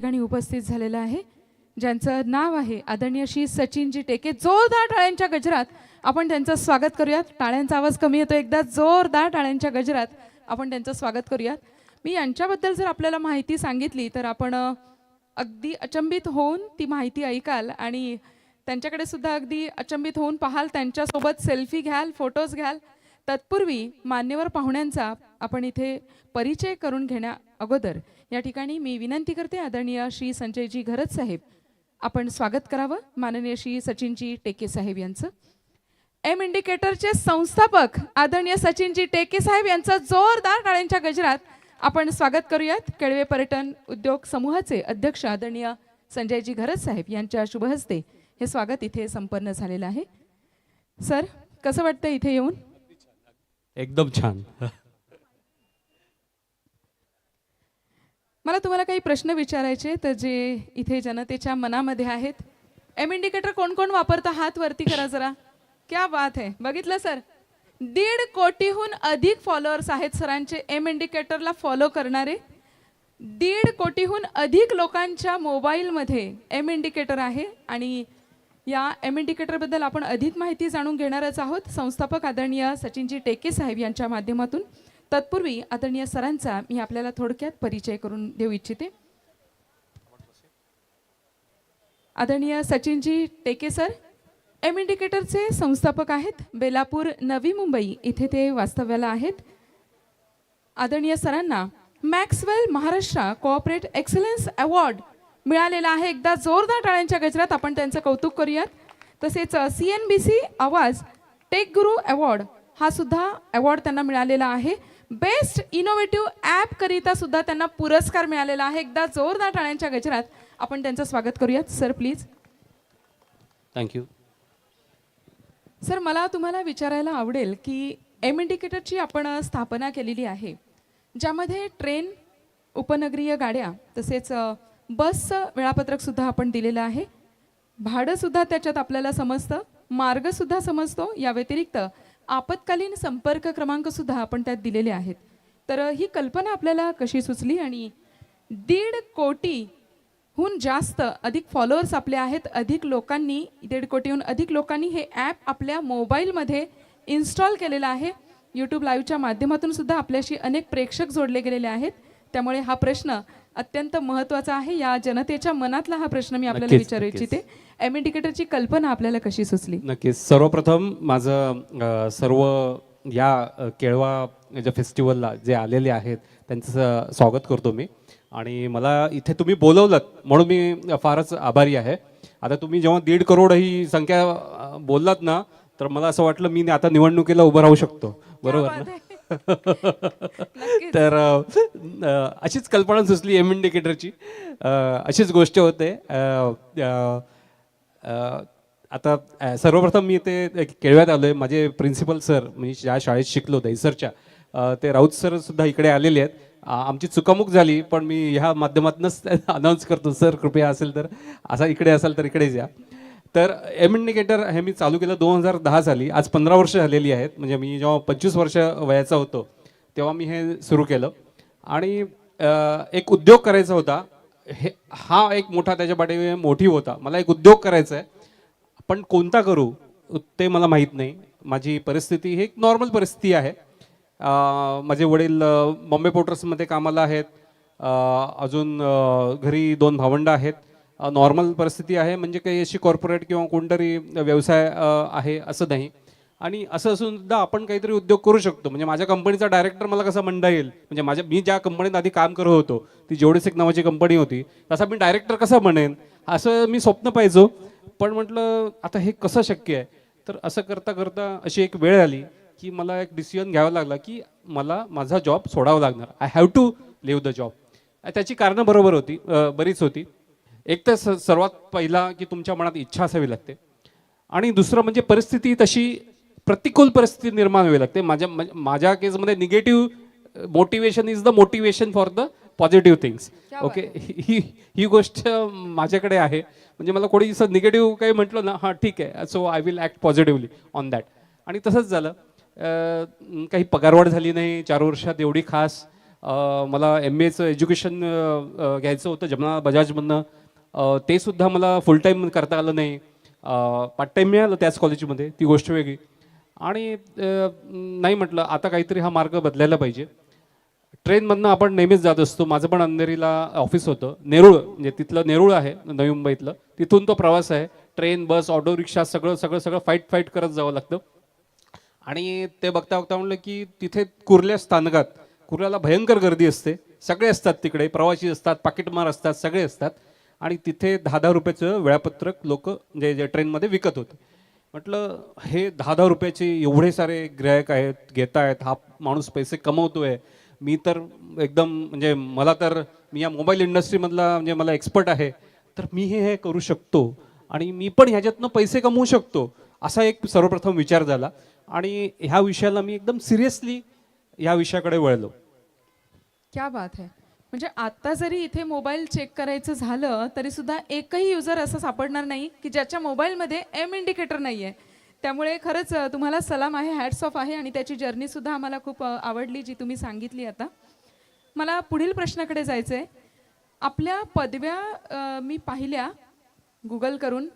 ठिकाणी उपस्थित झालेला आहे, ज्यांचं नाव आहे आदरणीय श्री सचिनजी टेके. जोरदार टाळ्यांच्या गजरात आपण त्यांचं स्वागत करूयात. टाळ्यांचा आवाज कमी येतो, एकदा जोरदार टाळ्यांच्या गजरात आपण त्यांचं स्वागत करूयात. मी यांच्याबद्दल जर आपल्याला माहिती सांगितली तर आपण अगदी अचंबित होऊन ती माहिती ऐकाल आणि त्यांच्याकडे सुद्धा अगदी अचंबित होऊन पाहाल, त्यांच्यासोबत सेल्फी घ्याल, फोटोज घ्याल. तत्पूर्वी मान्यवर पाहुण्यांचा आपण इथे परिचय करून घेण्या अगोदर या ठिकाणी मी विनंती करते, आदरणीय श्री संजयजी घरत साहेब आपण स्वागत करावं माननीय श्री सचिनजी टेके साहेब यांचं. एम इंडिकेटरचे संस्थापक आदरणीय सचिनजी टेके साहेब यांचं जोरदार टाळ्यांच्या गजरात आपण स्वागत करूयात. केळवे पर्यटन उद्योग समूहाचे अध्यक्ष आदरणीय संजयजी घरत साहेब यांच्या शुभ हस्ते हे स्वागत इथे संपन्न झालेलं आहे. सर, कसं वाटतं इथे येऊन? एकदम छान. मला तुम्हाला काही प्रश्न विचारायचे तर जे इथे जनतेच्या मनामध्ये आहेत. एम इंडिकेटर कोण कोण वापरतं? हात वरती करा जरा. क्या बात है, बघितलं सर, 1.5 कोटीहून अधिक फॉलोअर्स आहेत सरांचे एम इंडिकेटरला फॉलो करणारे. 1.5 कोटीहून अधिक लोकांच्या मोबाईलमध्ये एम इंडिकेटर आहे आणि या एम इंडिकेटरबद्दल आपण अधिक माहिती जाणून घेणारच आहोत संस्थापक आदरणीय सचिनजी टेके साहेब यांच्या माध्यमातून. तत्पूर्वी आदरणीय सरांचा मी आपल्याला थोडक्यात परिचय करून देऊ इच्छिते. आदरणीय सचिनजी टेके सर एम इंडिकेटरचे संस्थापक आहेत. बेलापूर, नवी मुंबई इथे ते वास्तव्याला आहेत. आदरणीय सरांना Maxwell Maharashtra cooperate excellence award मिळालेला आहे. एकदा जोरदार टाळ्यांच्या गजरात आपण त्यांचं कौतुक करूयात. तसेच CNBC आवाज टेक गुरु अवॉर्ड हा सुद्धा अवॉर्ड त्यांना मिळालेला आहे. बेस्ट इनोव्हेटिव्ह ॲप करिता सुद्धा त्यांना पुरस्कार मिळालेला आहे. एकदा जोरदार टाळ्यांच्या गजरात आपण त्यांचं स्वागत करूयात. Sir please. थँक्यू. सर, मला तुम्हाला विचारायला आवडेल की एम इंडिकेटरची आपण स्थापना केलेली आहे, ज्यामध्ये ट्रेन, उपनगरीय गाड्या तसेच बसचं वेळापत्रक सुद्धा आपण दिलेलं आहे. भाडं सुद्धा त्याच्यात आपल्याला समजतं, मार्ग सुद्धा समजतो. या व्यतिरिक्त आपत्कालीन संपर्क क्रमांक सुद्धा आपण त्यात दिलेले आहेत. तर ही कल्पना आपल्याला कशी सुचली आणि 1.5 कोटीहून जास्त अधिक फॉलोअर्स आपले आहेत, अधिक लोकांनी 1.5 कोटीहून अधिक लोकांनी हे ॲप आपल्या मोबाईलमध्ये इन्स्टॉल केलेलं आहे. यूट्यूब लाईव्हच्या माध्यमातून सुद्धा आपल्याशी अनेक प्रेक्षक जोडले गेलेले आहेत. त्यामुळे हा प्रश्न अत्यंत महत्त्वाचा आहे. या जनतेच्या मनातला हा प्रश्न मी आपल्याला विचारू इच्छिते. एम इंडिकेटरची कल्पना आपल्याला कशी सुचली? नक्कीच. सर्वप्रथम माझं सर्व या केळवा ज्या फेस्टिवलला जे आलेले आहेत त्यांचं स्वागत करतो मी. आणि मला इथे तुम्ही बोलवलं म्हणून मी फारच आभारी आहे. आता तुम्ही जेव्हा 1.5 करोड ही संख्या बोललात ना, तर मला असं वाटलं मी आता निवडणुकीला उभं राहू शकतो. बरोबर ना? तर अशीच कल्पना सुचली एम इंडिकेटरची. अशीच गोष्ट होते. आता सर्वप्रथम मी ते केळव्यात आलो आहे. माझे प्रिन्सिपल सर, मी ज्या शाळेत शिकलो दहिसरच्या, ते राऊत सर सुद्धा इकडे आलेले आहेत. आमची चुकामुक झाली पण मी ह्या माध्यमातूनच अनाऊन्स करतो, सर कृपया असेल तर असा इकडे असाल तर इकडेच या. तर एम इंडिकेटर हे मी चालू केलं 2010 साली. आज 15 वर्ष झालेली आहेत. म्हणजे मी जेव्हा 25 वर्ष वयाचा होतो तेव्हा मी हे सुरू केलं आणि एक उद्योग करायचा होता. हा एक मोठा त्याच्या पाठी मोटिव्ह होता. मला एक उद्योग करायचा आहे, पण कोणता करू ते मला माहीत नाही. माझी परिस्थिती ही एक नॉर्मल परिस्थिती आहे. माझे वडील बॉम्बे पोर्ट्समध्ये कामाला आहेत. अजून घरी 2 भावंडं आहेत. नॉर्मल परिस्थिती आहे. म्हणजे काही अशी कॉर्पोरेट किंवा कोणतरी व्यवसाय आहे असं नाही. आणि असं असून सुद्धा आपण काहीतरी उद्योग करू शकतो. म्हणजे माझ्या कंपनीचा डायरेक्टर मला कसं म्हणता येईल, म्हणजे मी ज्या कंपनीत आधी काम करत होतो ती जेवढेसेक नावाची कंपनी होती, तसा मी डायरेक्टर कसं म्हणेन असं मी स्वप्न पाहायचो. पण म्हटलं आता हे कसं शक्य आहे. तर असं करता करता अशी एक वेळ आली की मला एक डिसिजन घ्यावा लागला की मला माझा जॉब सोडावा लागणार. I have to leave the job. त्याची कारणं बरोबर होती, बरीच होती. एक तर सर्वात पहिला की तुमच्या मनात इच्छा असावी लागते आणि दुसरं म्हणजे परिस्थिती तशी प्रतिकूल परिस्थिती निर्माण व्हावी लागते. माझ्या केसमध्ये negative motivation is the motivation for the positive things. Okay, ही गोष्ट माझ्याकडे आहे. म्हणजे मला कोणी असं निगेटिव्ह काही म्हटलं ना, हां ठीक आहे, so I will act positively on that. आणि तसंच झालं. काही पगारवाढ झाली नाही 4 वर्षात एवढी खास. मला MBAचं एज्युकेशन घ्यायचं होतं जमना बजाजमधनं, ते सुद्धा मला फुल टाईम करता आलं नाही. पार्ट टाईम मिळालं त्याच कॉलेजमध्ये, ती गोष्ट वेगळी. आणि नाही म्हटलं आता काहीतरी हा मार्ग बदलायला पाहिजे. ट्रेनमधनं आपण नेहमीच जात असतो. माझं पण अंधेरीला ऑफिस होतं, नेरूळ म्हणजे तिथलं नेरूळ आहे नवी मुंबईतलं, तिथून तो प्रवास आहे. ट्रेन, बस, ऑटो रिक्षा सगळं सगळं सगळं फाईट करत जावं लागतं. आणि ते बघता बघता म्हणलं की तिथे कुर्ल्या स्थानकात, कुर्ल्याला भयंकर गर्दी असते, सगळे असतात तिकडे, प्रवासी असतात, पाकिटमार असतात, सगळे असतात. आणि तिथे 10-10 रुपयाचं वेळापत्रक लोक जे ट्रेनमध्ये विकत होते. म्हटलं हे 10-10 रुपयाचे एवढे सारे ग्राहक आहेत, घेत आहेत, हा माणूस पैसे कमवतोय. मी तर एकदम म्हणजे मला तर, मी या मोबाईल इंडस्ट्रीमधला म्हणजे मला एक्सपर्ट आहे, तर मी हे करू शकतो आणि मी पण ह्याच्यातनं पैसे कमवू शकतो, असा एक सर्वप्रथम विचार झाला. आणि ह्या विषयाला मी एकदम सिरियसली ह्या विषयाकडे वळलो. क्या बात है. म्हणजे आता जरी इथे मोबाईल चेक करायचं झालं तरी सुद्धा एकही युजर असं सापडणार नाही की ज्याच्या मोबाईलमध्ये एम इंडिकेटर नाही आहे. त्यामुळे खरंच तुम्हाला सलाम आहे, हॅट्स ऑफ आहे. आणि त्याची जर्नी सुद्धा आम्हाला खूप आवडली जी तुम्ही सांगितली. आता मला पुढील प्रश्नाकडे जायचं आहे. आपल्या पदव्या मी पाहिल्या गुगल करून,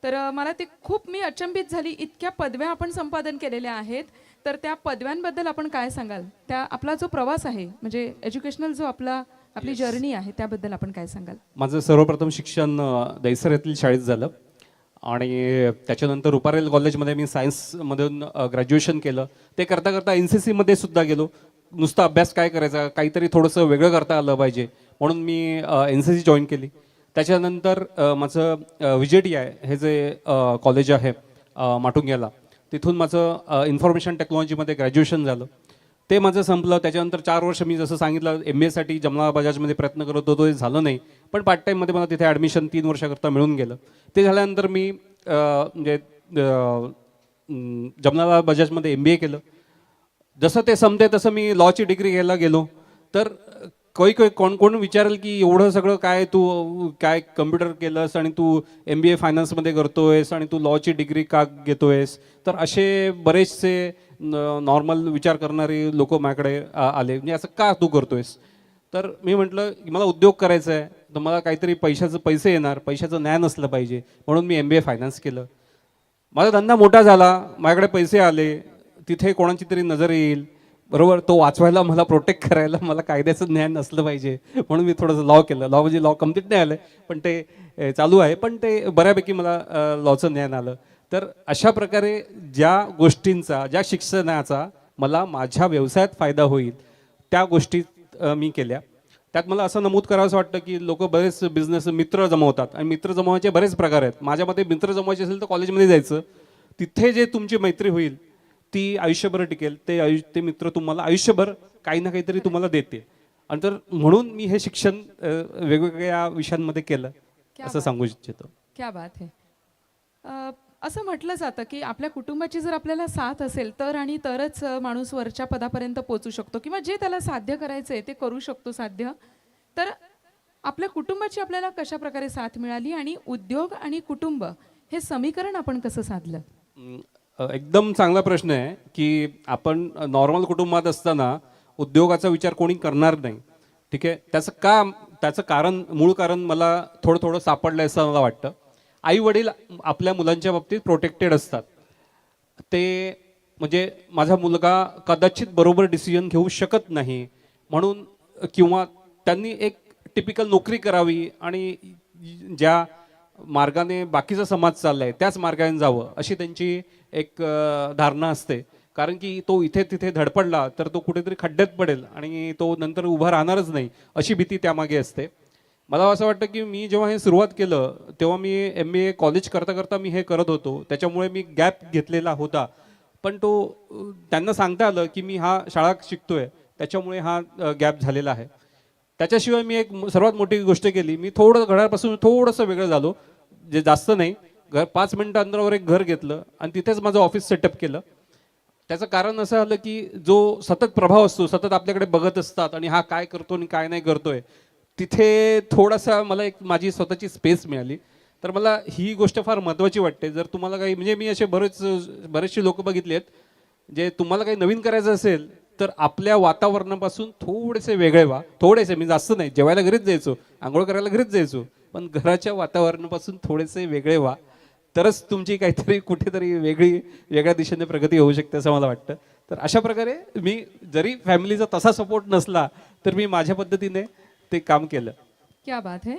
तर मला ते खूप मी अचंबित झाली. इतक्या पदव्या आपण संपादन केलेल्या आहेत, तर त्या पदव्यांबद्दल आपण काय सांगाल? त्या आपला जो प्रवास आहे म्हणजे एज्युकेशनल जो आपली जर्नी आहे त्याबद्दल आपण काय सांगाल? माझं सर्वप्रथम शिक्षण दहिसर येथील शाळेत झालं आणि त्याच्यानंतर रुपारेल कॉलेजमध्ये मी सायन्समधून ग्रॅज्युएशन केलं. ते करता करता NCC मध्ये सुद्धा गेलो. नुसता अभ्यास काय करायचा, काहीतरी थोडंसं वेगळं करता आलं पाहिजे म्हणून मी NCC जॉईन केली. त्याच्यानंतर माझं VJTI हे जे कॉलेज आहे माटुंग्याला, तिथून माझं इन्फॉर्मेशन टेक्नॉलॉजीमध्ये ग्रॅज्युएशन झालं. ते माझं संपलं. त्याच्यानंतर 4 वर्ष मी जसं सांगितलं MBAसाठी जमना बजाजमध्ये प्रयत्न करत होतो, ते झालं नाही. पण पार्ट टाईममध्ये मला तिथे ॲडमिशन 3 वर्षाकरता मिळून गेलं. ते झाल्यानंतर मी म्हणजे जमना बजाजमध्ये MBA केलं. जसं ते संपते तसं मी लॉची डिग्री घ्यायला गेलो. तर कोण विचारेल की एवढं सगळं काय तू काय कम्प्युटर केलंस आणि तू MBA फायनान्समध्ये करतोयस आणि तू लॉची डिग्री का घेतोयस. तर असे बरेचसे नॉर्मल विचार करणारे लोक माझ्याकडे आले, म्हणजे असं का तू करतोयस. तर मी म्हटलं मला उद्योग करायचा आहे, तर मला काहीतरी पैसे येणार, पैशाचं ज्ञान असलं पाहिजे, म्हणून मी MBA फायनान्स केलं. माझा धंदा मोठा झाला, माझ्याकडे पैसे आले, तिथे कोणाची तरी नजर येईल, बरोबर, तो वाचवायला, मला प्रोटेक्ट करायला मला कायद्याचं ज्ञान असलं पाहिजे, म्हणून मी थोडंसं लॉ केलं. लॉ म्हणजे लॉ कम्प्लीट नाही आलं पण ते चालू आहे, पण ते बऱ्यापैकी मला लॉचं ज्ञान आलं. तर अशा प्रकारे ज्या गोष्टींचा, ज्या शिक्षणाचा मला माझ्या व्यवसायात फायदा होईल त्या गोष्टी मी केल्या. त्यात मला असं नमूद करावंसं वाटतं की लोक बरेच बिझनेस मित्र जमवतात आणि मित्र जमवायचे बरेच प्रकार आहेत. माझ्या मते मित्र जमवायचे असेल तर कॉलेजमध्ये जायचं, तिथे जे तुमची मैत्री होईल ती आयुष्यभर टिकेल. ते मित्र तुम्हाला आयुष्यभर काही ना काहीतरी तुम्हाला देते. आणि तर म्हणून मी हे शिक्षण वेगवेगळ्या विषयांमध्ये केलं असं सांगू इच्छितो. क्या बात है. असं म्हटलं जातं की आपल्या कुटुंबाची जर आपल्याला साथ असेल तर आणि तरच माणूस वरच्या पदापर्यंत पोहोचू शकतो किंवा जे त्याला साध्य करायचं आहे ते करू शकतो साध्य. तर आपल्या कुटुंबाची आपल्याला कशा प्रकारे साथ मिळाली आणि उद्योग आणि कुटुंब हे समीकरण आपण कसं साधलं? एकदम चांगला प्रश्न आहे की आपण नॉर्मल कुटुंबात असताना उद्योगाचा विचार कोणी करणार नाही. ठीक आहे, त्याचं कारण, मूळ कारण मला थोडं सापडलं असं मला वाटतं. आई वडील आपल्या मुलांच्या बाबतीत प्रोटेक्टेड असतात. ते म्हणजे माझा मुलगा कदाचित बरोबर डिसिजन घेऊ शकत नाही म्हणून, किंवा त्यांनी एक टिपिकल नोकरी करावी आणि ज्या मार्गाने बाकीचा समाज चाललाय त्याच मार्गाने जावं अशी त्यांची एक धारणा असते. कारण की तो इथे तिथे धडपडला तर तो कुठेतरी खड्ड्यात पडेल आणि तो नंतर उभा राहणारच नाही अशी भीती त्यामागे असते. मला असं वाटतं की मी जेव्हा हे सुरुवात केलं तेव्हा मी MBA कॉलेज करता करता मी हे करत होतो, त्याच्यामुळे मी गॅप घेतलेला होता. पण तो त्यांना सांगता आलं की मी हा शाळा शिकतोय त्याच्यामुळे हा गॅप झालेला आहे. त्याच्याशिवाय मी एक सर्वात मोठी गोष्ट केली, मी घरापासून थोडंसं वेगळं झालो, जे जास्त नाही, 5 मिनिटं अंतरावर एक घर घेतलं आणि तिथेच माझं ऑफिस सेटअप केलं. त्याचं कारण असं आलं की जो सतत प्रभाव असतो, सतत आपल्याकडे बघत असतात आणि हा काय करतो आणि काय नाही करतोय, तिथे थोडासा मला एक माझी स्वतःची स्पेस मिळाली. तर मला ही गोष्ट फार महत्त्वाची वाटते. जर तुम्हाला काही, म्हणजे मी असे बरेचसे लोक बघितले आहेत, जे तुम्हाला काही नवीन करायचं असेल तर आपल्या वातावरणापासून थोडेसे वेगळे व्हा. थोडेसे, मी जास्त नाही, जेवायला घरीच जायचो, आंघोळ करायला घरीच जायचो, पण घराच्या वातावरणापासून थोडेसे वेगळे व्हा, तरच तुमची काहीतरी कुठेतरी वेगळ्या दिशेने प्रगती होऊ शकते असं मला वाटतं. तर अशा प्रकारे मी जरी फॅमिलीचा तसा सपोर्ट नसला तर मी माझ्या पद्धतीने ते काम केलं. क्या बात है.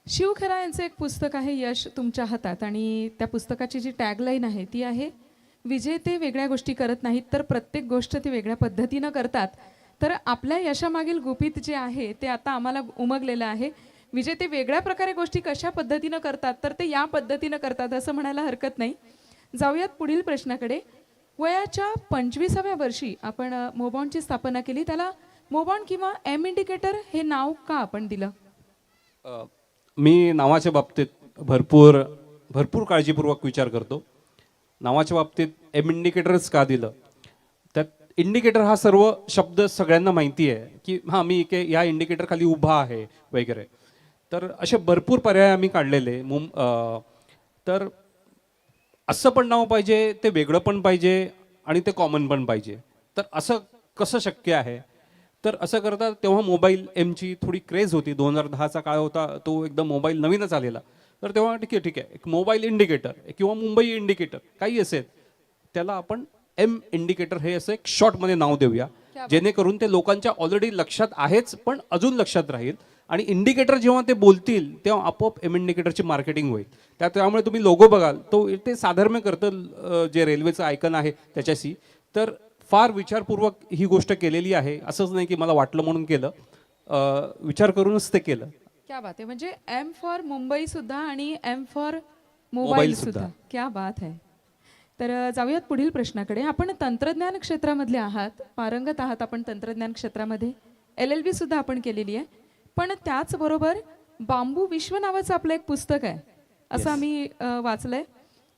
शिव खरा यांचं एक पुस्तक आहे यश तुमच्या हातात, आणि त्या पुस्तकाची जी टॅगलाईन आहे ती आहे, विजेते वेगळ्या गोष्टी करत नाहीत तर प्रत्येक गोष्ट ते वेगळ्या पद्धतीनं करतात. तर आपल्या यशामागील गुपित जे आहे ते आता आम्हाला उमगलेलं आहे. विजेते वेगळ्या प्रकारे गोष्टी कशा पद्धतीनं करतात तर ते या पद्धतीनं करतात असं म्हणायला हरकत नाही. जाऊयात पुढील प्रश्नाकडे. वयाच्या 25व्या वर्षी आपण मोबॉन्डची स्थापना केली. त्याला मोबॉन्ड किंवा एम इंडिकेटर हे नाव का आपण दिलं? मी नावाच्या बाबतीत भरपूर काळजीपूर्वक विचार करतो. नावाच्या बाबतीत एम इंडिकेटरच का दिलं? त्यात इंडिकेटर हा सर्व शब्द सगळ्यांना माहिती आहे की हां मी या इंडिकेटर खाली उभा आहे वगैरे. तर असे भरपूर पर्याय आम्ही काढलेले. तर असं पण नाव पाहिजे, ते वेगळं पण पाहिजे आणि ते कॉमन पण पाहिजे. तर असं कसं शक्य आहे? तर असं करता तेव्हा मोबाईल एमची थोडी क्रेज होती. 2010चा काळ होता, तो एकदम मोबाईल नवीनच आलेला. तर तेव्हा ठीक आहे एक मोबाईल इंडिकेटर किंवा मुंबई इंडिकेटर काही असेल, त्याला आपण एम इंडिकेटर हे असं एक शॉर्टमध्ये नाव देऊया, जेणेकरून ते लोकांच्या ऑलरेडी लक्षात आहेच पण अजून लक्षात राहील. आणि इंडिकेटर जेव्हा ते बोलतील तेव्हा आपोआप एम इंडिकेटरची मार्केटिंग होईल. त्यामुळे तुम्ही लोगो बघाल तो ते साधर्म्य करतं जे रेल्वेचं आयकन आहे त्याच्याशी. तर फार विचारपूर्वक ही गोष्ट केलेली आहे. असंच नाही की मला वाटलं म्हणून केलं, विचार करूनच ते केलं. क्या बात आहे. म्हणजे एम फॉर मुंबई सुद्धा आणि एम फॉर मोबाईल मोबाईल सुद्धा. सुद्धा. क्या बात आहे. तर जाऊयात पुढील प्रश्नाकडे. आपण तंत्रज्ञान क्षेत्रामधले आहात, पारंगत आहात आपण तंत्रज्ञान क्षेत्रामध्ये. LLB सुद्धा आपण केलेली आहे. पण त्याचबरोबर बांबू विश्व नावाचं आपलं एक पुस्तक आहे असं आम्ही वाचलंय.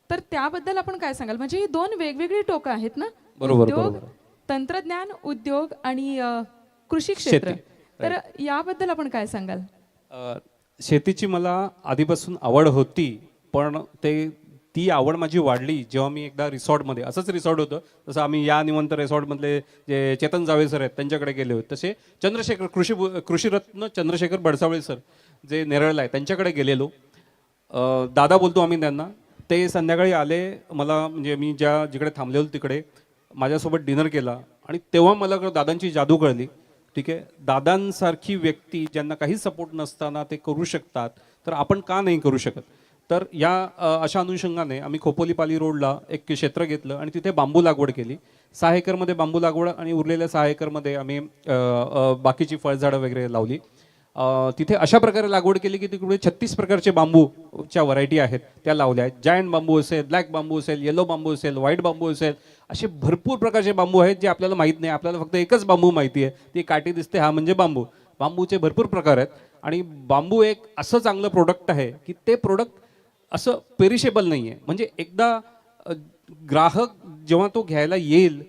तर त्याबद्दल आपण काय सांगाल? म्हणजे ही दोन वेगवेगळी टोकं आहेत ना, उद्योग, तंत्रज्ञान उद्योग आणि कृषी क्षेत्र. तर याबद्दल आपण काय सांगाल? शेतीची मला आधीपासून आवड होती, पण ती आवड माझी वाढली जेव्हा मी एकदा रिसॉर्टमध्ये, असंच रिसॉर्ट होतं जसं आम्ही या निवंत रिसॉर्टमधले जे चेतन जावे सर आहेत त्यांच्याकडे गेले होते, तसे चंद्रशेखर कृषीरत्न चंद्रशेखर बडसावळे सर जे नेरळला आहे त्यांच्याकडे गेलेलो. दादा बोलतो आम्ही त्यांना. ते संध्याकाळी आले, मला म्हणजे मी जिकडे थांबलेलो तिकडे माझ्यासोबत डिनर केला आणि तेव्हा मला दादांची जादू कळली. ठीक आहे, दादांसारखी व्यक्ती ज्यांना काही सपोर्ट नसताना ते करू शकतात, तर आपण का नाही करू शकत? तर या अशा अनुषंगाने आम्ही खोपोलीपाली रोडला एक क्षेत्र घेतलं आणि तिथे बांबू लागवड केली. 6 एकरमध्ये बांबू लागवड आणि उरलेल्या 6 एकरमध्ये आम्ही बाकीची फळझाडं वगैरे लावली. तिथे अशा प्रकारे लागवड केली की तिकडे 36 प्रकारचे बांबूच्या व्हरायटी आहेत त्या लावल्या आहेत. जायंट बांबू असेल, ब्लॅक बांबू असेल, येलो बांबू असेल, व्हाईट बांबू असेल, असे भरपूर प्रकारचे बांबू आहेत जे आपल्याला माहीत नाही. आपल्याला फक्त एकच बांबू माहिती आहे, ती काठी दिसते, हा म्हणजे बांबू. बांबूचे भरपूर प्रकार आहेत आणि बांबू एक असं चांगलं प्रोडक्ट आहे की ते प्रोडक्ट असं पेरिशेबल नाही आहे. म्हणजे एकदा ग्राहक जेव्हा तो घ्यायला येईल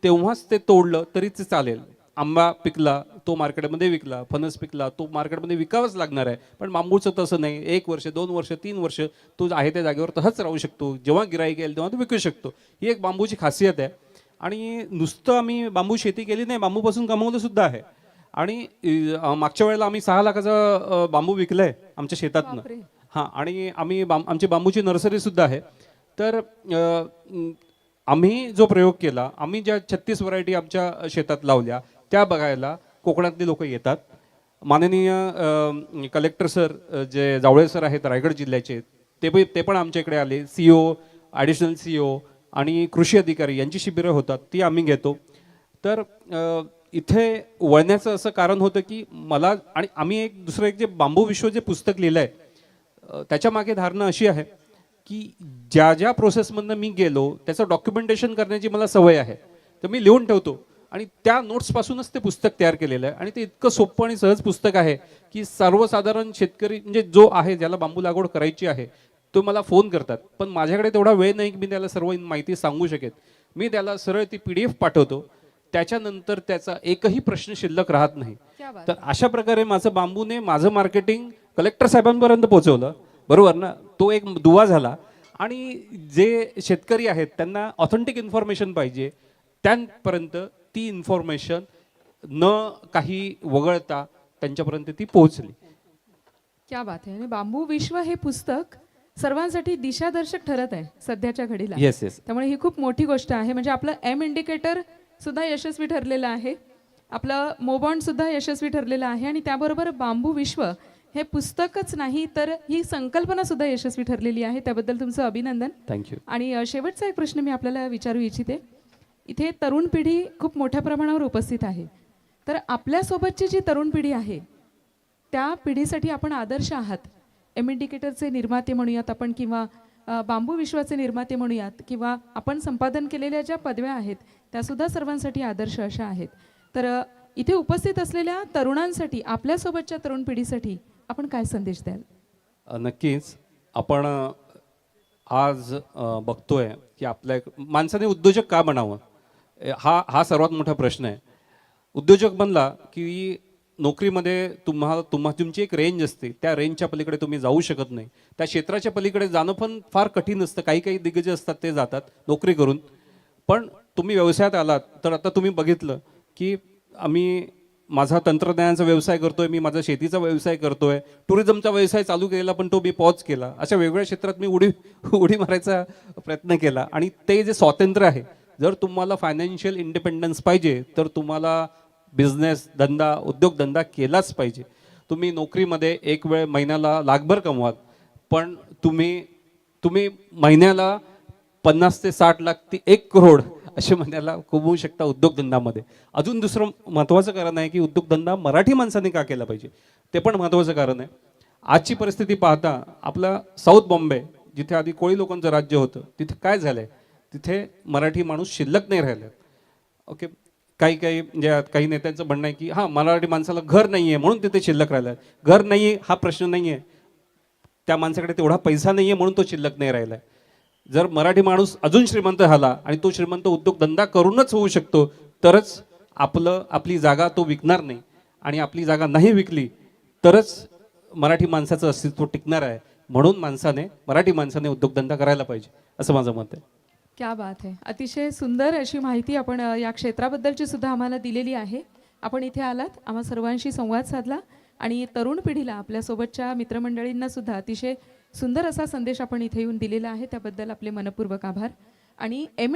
तेव्हाच ते तोडलं तरीच चालेल. आंबा पिकला तो मार्केटमध्ये विकला, फणस पिकला तो मार्केटमध्ये विकावाच लागणार आहे. पण बांबूचं तसं नाही. 1 वर्ष, 2 वर्ष, 3 वर्ष तो आहे त्या जागेवर तसंच राहू शकतो. जेव्हा गिराईक येईल तेव्हा तो विकू शकतो. ही एक बांबूची खासियत आहे. आणि नुसतं आम्ही बांबू शेती केली नाही, बांबूपासून कमवलं सुद्धा आहे. आणि मागच्या वेळेला आम्ही 6 लाखाचा बांबू विकलाय आमच्या शेतातनं. हां, आणि आमची बांबूची नर्सरी सुद्धा आहे. तर आम्ही जो प्रयोग केला, आम्ही ज्या 36 व्हरायटी आमच्या शेतात लावल्या त्या बघायला कोकणातली लोक येतात. माननीय कलेक्टर सर जे जावळे सर आहेत रायगड जिल्ह्याचे, ते पण आमच्या इकडे आले. CEO, ॲडिशनल CEO आणि कृषी अधिकारी यांची शिबिरं होतात, ती आम्ही घेतो. तर इथे वळण्याचं असं कारण होतं की मला, आणि आम्ही दुसरं एक जे बांबू विश्व जे पुस्तक लिहिलं आहे त्याच्या मागे धारणा अशी आहे की ज्या प्रोसेसमधनं मी गेलो त्याचं डॉक्युमेंटेशन करण्याची मला सवय आहे. तर मी लिहून ठेवतो आणि त्या नोट्सपासूनच ते पुस्तक तयार केलेलं आहे. आणि ते इतकं सोपं आणि सहज पुस्तक आहे की सर्वसाधारण शेतकरी म्हणजे जो आहे ज्याला बांबू लागवड करायची आहे तो मला फोन करतात. पण माझ्याकडे तेवढा वेळ नाही की मी त्याला सर्व माहिती सांगू शकेन. मी त्याला सरळ ती PDF पाठवतो, त्याच्यानंतर त्याचा एकही प्रश्न शिल्लक राहत नाही. तर अशा प्रकारे माझं बांबूने माझं मार्केटिंग कलेक्टर साहेबांपर्यंत पोहोचवलं. बरोबर ना? तो एक दुवा झाला. आणि जे शेतकरी आहेत त्यांना ऑथेंटिक इन्फॉर्मेशन पाहिजे, त्यांपर्यंत ती इन्फॉर्मेशन न काही वगळता त्यांच्यापर्यंत ती पोहोचली. क्या बात आहे. आणि बांबू विश्व हे पुस्तक सर्वांसाठी दिशादर्शक ठरत आहे सध्याच्या घडीला. Yes yes. त्यामुळे ही खूप मोठी गोष्ट आहे. म्हणजे आपलं एम इंडिकेटर सुद्धा यशस्वी ठरलेलं आहे, आपलं मोबॉन्ड सुद्धा यशस्वी ठरलेलं आहे, आणि त्याबरोबर बांबू विश्व हे पुस्तकच नाही तर ही संकल्पना सुद्धा यशस्वी ठरलेली आहे. त्याबद्दल तुमचं अभिनंदन. थँक्यू. आणि शेवटचा एक प्रश्न मी आपल्याला विचारू इच्छिते. इथे तरुण पिढी खूप मोठ्या प्रमाणावर उपस्थित आहे, तर आपल्यासोबतची जी तरुण पिढी आहे त्या पिढीसाठी आपण आदर्श आहात. एम इंडिकेटरचे निर्माते म्हणूयात आपण, किंवा बांबू विश्वाचे निर्माते म्हणूयात, किंवा आपण संपादन केलेल्या ज्या पदव्या आहेत त्यासुद्धा सर्वांसाठी आदर्श अशा आहेत. तर इथे उपस्थित असलेल्या तरुणांसाठी, आपल्यासोबतच्या तरुण पिढीसाठी आपण काय संदेश द्याल? नक्कीच. आपण आज बघतोय की आपल्या माणसाने उद्योजक का बनावं, हा सर्वात मोठा प्रश्न आहे. उद्योजक बनला की नोकरीमध्ये तुमची एक रेंज असते, त्या रेंजच्या पलीकडे तुम्ही जाऊ शकत नाही. त्या क्षेत्राच्या पलीकडे जाणं पण फार कठीण असतं. काही काही दिग्गज असतात ते जातात नोकरी करून, पण तुम्ही व्यवसायात आलात तर आता तुम्ही बघितलं की माझा तंत्रज्ञानाचा व्यवसाय करतोय, मी माझा शेतीचा व्यवसाय करतोय, टुरिझमचा व्यवसाय चालू केला पण तो मी पॉज केला. अशा वेगवेगळ्या क्षेत्रात मी उडी मारायचा प्रयत्न केला. आणि ते जे स्वातंत्र्य आहे, जर तुम्हाला फायनान्शियल इंडिपेंडन्स पाहिजे तर तुम्हाला बिझनेस धंदा उद्योगधंदा केलाच पाहिजे. तुम्ही नोकरीमध्ये एक वेळ महिन्याला लाखभर कमवाल, पण तुम्ही महिन्याला 50 ते 60 लाख ते 1 करोड असे महिन्याला कमवू शकता उद्योगधंद्यामध्ये. अजून दुसरं महत्त्वाचं कारण आहे की उद्योगधंदा मराठी माणसाने का केला पाहिजे, ते पण महत्त्वाचं कारण आहे. आजची परिस्थिती पाहता आपला साऊथ बॉम्बे, जिथे आधी कोळी लोकांचं राज्य होतं, तिथे काय झालंय, तिथे मराठी माणूस शिल्लक नाही राहिले. ओके. काही नेत्यांचं म्हणणं आहे की मराठी माणसाला घर नाही आहे म्हणून तिथे शिल्लक राहिलं. घर नाही आहे हा प्रश्न नाही आहे, त्या माणसाकडे तेवढा पैसा नाही आहे म्हणून तो शिल्लक नाही राहिला आहे. जर मराठी माणूस अजून श्रीमंत झाला आणि तो श्रीमंत उद्योगधंदा करूनच होऊ शकतो, तरच आपली जागा तो विकणार नाही. आणि आपली जागा नाही विकली तरच मराठी माणसाचं अस्तित्व टिकणार आहे. म्हणून मराठी माणसाने उद्योगधंदा करायला पाहिजे असं माझं मत आहे. क्या बात आहे. अतिशय सुंदर अशी माहिती आपण या क्षेत्राबद्दलची सुद्धा आम्हाला दिलेली आहे. आपण इथे आलात, आम्हा सर्वांशी संवाद साधला, आणि तरुण पिढीला, आपल्यासोबतच्या मित्रमंडळींना सुद्धा अतिशय सुंदर असा संदेश आपण इथे येऊन दिलेला आहे. त्याबद्दल आपले मनपूर्वक आभार. आणि एम